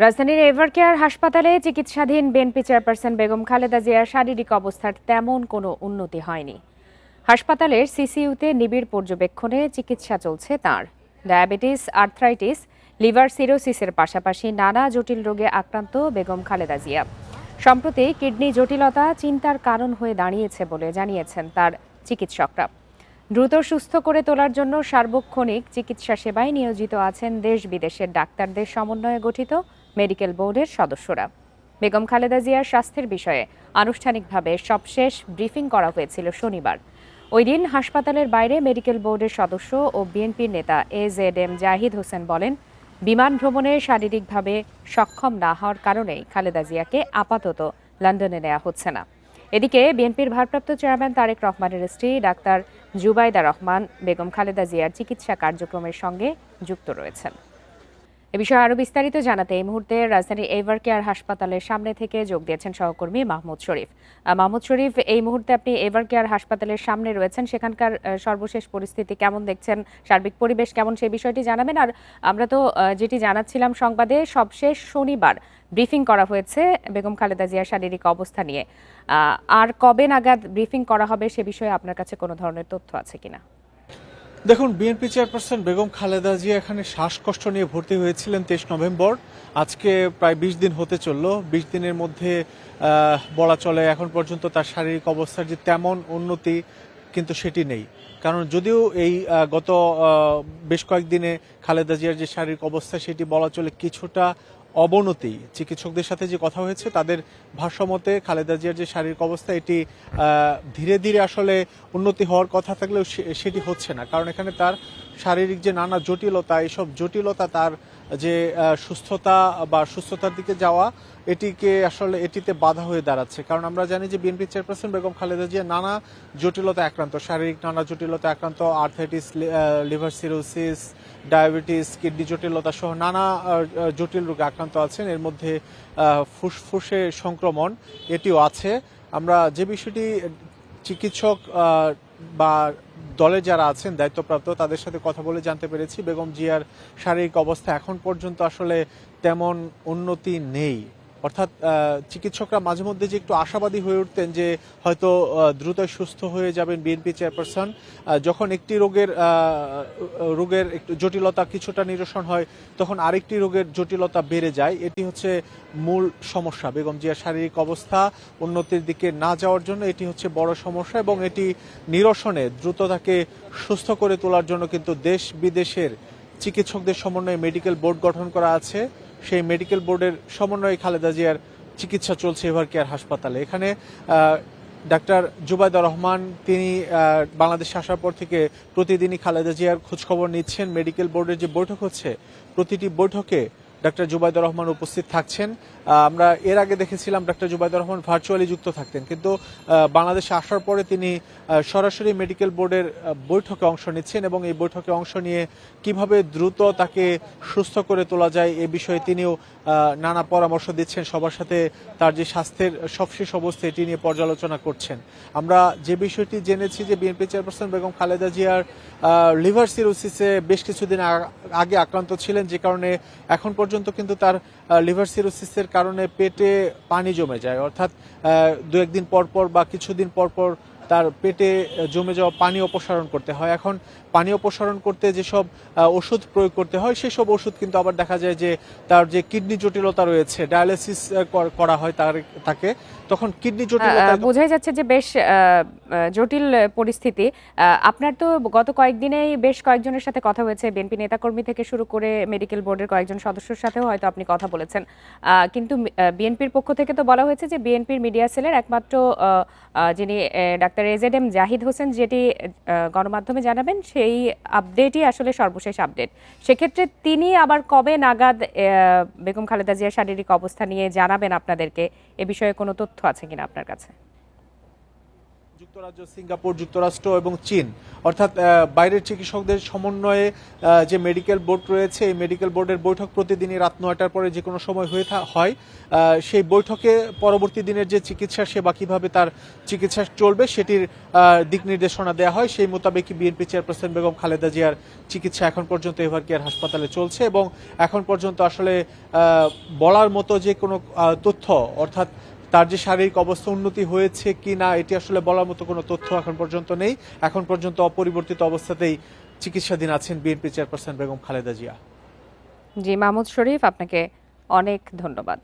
রাজধানীর এভারকেয়ার হাসপাতালে চিকিৎসাধীন বিএনপি চেয়ারপারসন বেগম খালেদা জিয়ার শারীরিক অবস্থার তেমন কোনো উন্নতি হয়নি। হাসপাতালের সিসিইউতে নিবিড় পর্যবেক্ষণে চিকিৎসা চলছে তাঁর। ডায়াবেটিস, আর্থ্রাইটিস, লিভার সিরোসিসের পাশাপাশি নানা জটিল রোগে আক্রান্ত বেগম খালেদা জিয়া। সম্প্রতি কিডনি জটিলতা চিন্তার কারণ হয়ে দাঁড়িয়েছে বলে জানিয়েছেন তার চিকিৎসকরা। দ্রুত সুস্থ করে তোলার জন্য সার্বক্ষণিক চিকিৎসা সেবায় নিয়োজিত আছেন দেশ বিদেশের ডাক্তারদের সমন্বয়ে গঠিত মেডিকেল বোর্ডের সদস্যরা। বেগম খালেদা জিয়ার স্বাস্থ্যের বিষয়ে আনুষ্ঠানিকভাবে সবশেষ ব্রিফিং করা হয়েছিল শনিবার। ওই দিন হাসপাতালের বাইরে মেডিকেল বোর্ডের সদস্য ও বিএনপির নেতা AZM জাহিদ হোসেন বলেন, বিমান ভ্রমণে শারীরিকভাবে সক্ষম না হওয়ার কারণেই খালেদা জিয়াকে আপাতত লন্ডনে নেওয়া হচ্ছে না। এদিকে বিএনপির ভারপ্রাপ্ত চেয়ারম্যান তারেক রহমানের স্ত্রী ডাক্তার জুবাইদা রহমান বেগম খালেদা জিয়ার চিকিৎসা কার্যক্রমের সঙ্গে যুক্ত রয়েছেন। এ বিষয়ে আরও বিস্তারিত জানাতে এই মুহূর্তে রাজধানীর এভারকেয়ার হাসপাতালের সামনে থেকে যোগ দিয়েছেন সহকর্মী মাহমুদ শরীফ। মাহমুদ শরীফ, এই মুহূর্তে আপনি এভারকেয়ার হাসপাতালের সামনে রয়েছেন, সেখানকার সর্বশেষ পরিস্থিতি কেমন দেখছেন, সার্বিক পরিবেশ কেমন, সেই বিষয়টি জানাবেন। আর আমরা তো যেটি জানাচ্ছিলাম সংবাদে, সবশেষ শনিবার ব্রিফিং করা হয়েছে বেগম খালেদা জিয়ার শারীরিক অবস্থা নিয়ে। আর কবে নাগাদ ব্রিফিং করা হবে সে বিষয়ে আপনার কাছে কোনো ধরনের তথ্য আছে কিনা? দেখুন, বিএনপি চেয়ারপারসন বেগম খালেদা জিয়া এখানে শ্বাসকষ্ট নিয়ে ভর্তি হয়েছিলেন 23 নভেম্বর। আজকে প্রায় 20 দিন হতে চলল। 20 দিনের মধ্যে বলা চলে এখন পর্যন্ত তার শারীরিক অবস্থার যে তেমন উন্নতি কিন্তু সেটি নেই। কারণ যদিও এই গত বেশ কয়েকদিনে খালেদা জিয়ার যে শারীরিক অবস্থা সেটি বলা চলে কিছুটা অবনতি। চিকিৎসকদের সাথে যে কথা হয়েছে তাদের ভাষ্যমতে খালেদা জিয়ার যে শারীরিক অবস্থা এটি ধীরে ধীরে আসলে উন্নতি হওয়ার কথা থাকলেও সেটি হচ্ছে না। কারণ এখানে তার শারীরিক যে নানা জটিলতা, এইসব জটিলতা তার যে সুস্থতা বা সুস্থতার দিকে যাওয়া এটিতে বাধা হয়ে দাঁড়াচ্ছে। কারণ আমরা জানি যে বিএনপি চেয়ারপারসন বেগম খালেদা জিয়া নানা জটিলতা আক্রান্ত, শারীরিক নানা জটিলতা আক্রান্ত, arthritis, liver cirrhosis, diabetes, kidney জটিলতা সহ নানা জটিল রোগে আক্রান্ত আছেন। এর মধ্যে ফুসফুসে সংক্রমণ এটিও আছে। আমরা যে বিষয়টি চিকিৎসক বা দলের যারা আছেন দায়িত্বপ্রাপ্ত তাদের সাথে কথা বলে জানতে পেরেছি, বেগম জিয়ার শারীরিক অবস্থা এখন পর্যন্ত আসলে তেমন উন্নতি নেই। অর্থাৎ চিকিৎসকরা মাঝে মধ্যে যে একটু আশাবাদী হয়ে উঠতেন যে হয়তো দ্রুত সুস্থ হয়ে যাবেন বিএনপি চেয়ারপারসন, যখন একটি রোগের একটু জটিলতা কিছুটা নিরসন হয় তখন আরেকটি রোগের জটিলতা বেড়ে যায়। এটি হচ্ছে মূল সমস্যা। বেগম জিয়ার শারীরিক অবস্থা উন্নতির দিকে না যাওয়ার জন্য এটি হচ্ছে বড় সমস্যা, এবং এটি নিরসনে দ্রুত তাকে সুস্থ করে তোলার জন্য কিন্তু দেশ বিদেশের চিকিৎসকদের সমন্বয়ে মেডিকেল বোর্ড গঠন করা আছে। সেই মেডিকেল বোর্ডের সমন্বয়ে খালেদা জিয়ার চিকিৎসা চলছে এভারকেয়ার হাসপাতালে। এখানে ডাক্তার জুবাইদা রহমান তিনি বাংলাদেশে আসার পর থেকে প্রতিদিনই খালেদা জিয়ার খোঁজখবর নিচ্ছেন। মেডিকেল বোর্ডের যে বৈঠক হচ্ছে প্রতিটি বৈঠকে ডাক্তার জুবাইদা রহমান উপস্থিত থাকছেন। আমরা এর আগে দেখেছিলাম ডাক্তার জুবাইদা রহমান ভার্চুয়ালি যুক্ত থাকতেন, কিন্তু বাংলাদেশে আসার পরে তিনি সরাসরি মেডিকেল বোর্ডের বৈঠকে অংশ নিচ্ছেন, এবং এই বৈঠকে অংশ নিয়ে কিভাবে দ্রুত তাকে সুস্থ করে তোলা যায় এ বিষয়ে তিনিও নানা পরামর্শ দিচ্ছেন। সবার সাথে তার যে স্বাস্থ্যের সবশেষ অবস্থা এটি নিয়ে পর্যালোচনা করছেন। আমরা যে বিষয়টি জেনেছি যে বিএনপি চেয়ারপারসন বেগম খালেদা জিয়ার লিভার সিরোসিসে বেশ কিছুদিন আগে আক্রান্ত ছিলেন, যে কারণে এখন পর্যন্ত কিন্তু তার লিভার সিরোসিসের কারণে পেটে পানি জমে যায়। অর্থাৎ দু একদিন পর পর বা কিছুদিন পর পর তার পেটে জমে যাওয়া পানি অপসারণ করতে হয়। এখন পানি অপসারণ করতে যেসব ওষুধ প্রয়োগ করতে হয় সেসব ওষুধ কিন্তু আবার দেখা যায় যে তার যে কিডনি জটিলতা রয়েছে, ডায়ালিসিস করা হয় তাকে, তখন কিডনি জটিলতা বোঝাই যাচ্ছে যে বেশ জটিল পরিস্থিতি। আপনার তো গত কয়েকদিনেই বেশ কয়েকজনের সাথে কথা হয়েছে, বিএনপি নেতাকর্মী থেকে শুরু করে মেডিকেল বোর্ডের কয়েকজন সদস্যের সাথেও হয়তো আপনি কথা বলেছেন, কিন্তু বিএনপির পক্ষ থেকে তো বলা হয়েছে যে বিএনপির মিডিয়া সেলের একমাত্র যিনি ডাক্তার AZM জাহিদ হোসেন যেটি গণমাধ্যমে জানাবেন সেই আপডেটই আসলে সর্বশেষ আপডেট। সেক্ষেত্রে তিনি আবার কবে নাগাদ বেগম খালেদা জিয়ার শারীরিক অবস্থা নিয়ে জানাবেন আপনাদেরকে, এ বিষয়ে কোনো তথ্য আছে কিনা আপনার কাছে? যুক্তরাজ্য, সিঙ্গাপুর, যুক্তরাষ্ট্র এবং চীন, অর্থাৎ বাইরের চিকিৎসকদের সমন্বয়ে যে মেডিকেল বোর্ড রয়েছে, এই মেডিকেল বোর্ডের বৈঠক প্রতিদিনই রাত 9টার পরে যে কোনো সময় হয়। সেই বৈঠকে পরবর্তী দিনের যে চিকিৎসা সেবা কিভাবে তার চিকিৎসা চলবে সেটির দিক নির্দেশনা দেওয়া হয়। সেই মোতাবেকই বিএনপি চেয়ারপারসন বেগম খালেদা জিয়ার চিকিৎসা এখন পর্যন্ত এভার কেয়ার হাসপাতালে চলছে এবং এখন পর্যন্ত আসলে বলার মতো যে কোনো তথ্য, অর্থাৎ তার যে শারীরিক অবস্থা উন্নতি হয়েছে কি না, এটি আসলে বলার মতো কোনো তথ্য এখন পর্যন্ত নেই। এখন পর্যন্ত অপরিবর্তিত অবস্থাতেই চিকিৎসাধীন আছেন বিএনপি চেয়ারপারসন বেগম খালেদা জিয়া। জি, মাহমুদ শরীফ, আপনাকে অনেক ধন্যবাদ।